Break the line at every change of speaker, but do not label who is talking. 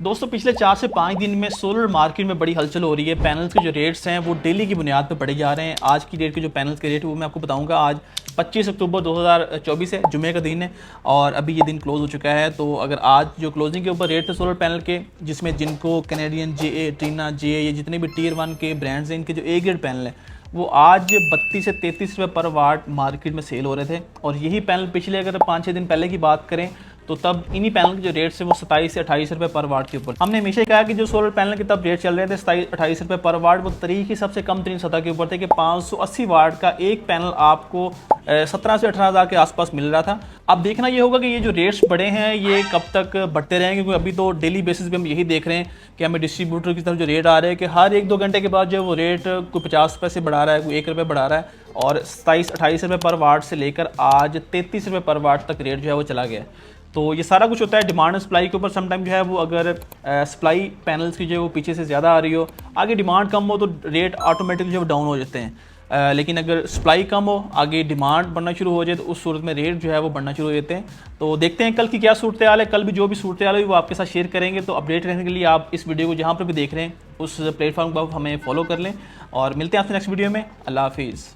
दोस्तों पिछले 4 से 5 दिन में सोलर मार्केट में बड़ी हलचल हो रही है। पैनल्स के जो रेट्स हैं वो डेली की बुनियाद पर बढ़े जा रहे हैं। आज की डेट के जो पैनल्स के रेट है वो मैं आपको बताऊंगा। आज 25 अक्टूबर 2024 है, जुमे का दिन है और अभी ये दिन क्लोज हो चुका है। तो अगर आज जो क्लोजिंग के ऊपर रेट थे सोलर पैनल के, जिसमें जिनको कैनेडियन जे, ट्रीना जे, ये जितने भी टियर 1 के ब्रांड्स हैं, इनके जो ए ग्रेड पैनल है वो आज 32 से 33 रुपये पर वाट मार्केट में सेल हो रहे थे। और यही पैनल पिछले अगर 5-6 दिन पहले की बात करें तो तब इन्हीं पैनल के जो रेट्स है वो 27 से 28 रुपये पर वाट के ऊपर। हमने हमेशा ही कहा कि जो सोलर पैनल के तब रेट चल रहे थे 27-28 रुपये पर वाट, वो तरीके की सबसे कम तरीन सतह के ऊपर थे कि 580 वाट का एक पैनल आपको 17 से 18 हज़ार के आसपास मिल रहा था। अब देखना ये होगा कि ये जो रेट्स बढ़े हैं ये कब तक बढ़ते रहेंगे, क्योंकि अभी तो डेली बेसिस पे हम यही देख रहे हैं कि हमें डिस्ट्रीब्यूटर की तरफ जो रेट आ रहे हैं कि हर 1-2 घंटे के बाद जो है वो रेट कोई 50 पैसे बढ़ा रहा है, कोई 1 रुपये बढ़ा रहा है। और 27-28 रुपये पर वाट से लेकर आज 33 रुपये पर वाट तक रेट जो है वो चला गया है। तो ये सारा कुछ होता है डिमांड सप्लाई के ऊपर। समटाइम जो है वो अगर सप्लाई पैनल्स की जो है वो पीछे से ज़्यादा आ रही हो, आगे डिमांड कम हो तो रेट ऑटोमेटिक जो है डाउन हो जाते हैं। लेकिन अगर सप्लाई कम हो, आगे डिमांड बढ़ना शुरू हो जाए तो उस सूरत में रेट जो है वो बढ़ना शुरू हो जाते हैं। तो देखते हैं कल की क्या सूरत हाल है। कल भी जो भी सूरत हाल है वो आपके साथ शेयर करेंगे। तो अपडेट रहने के लिए आप इस वीडियो को जहाँ पर भी देख रहे हैं उस प्लेटफॉर्म पर हमें फॉलो कर लें और मिलते हैं आपसे नेक्स्ट वीडियो में। अल्लाह हाफिज़।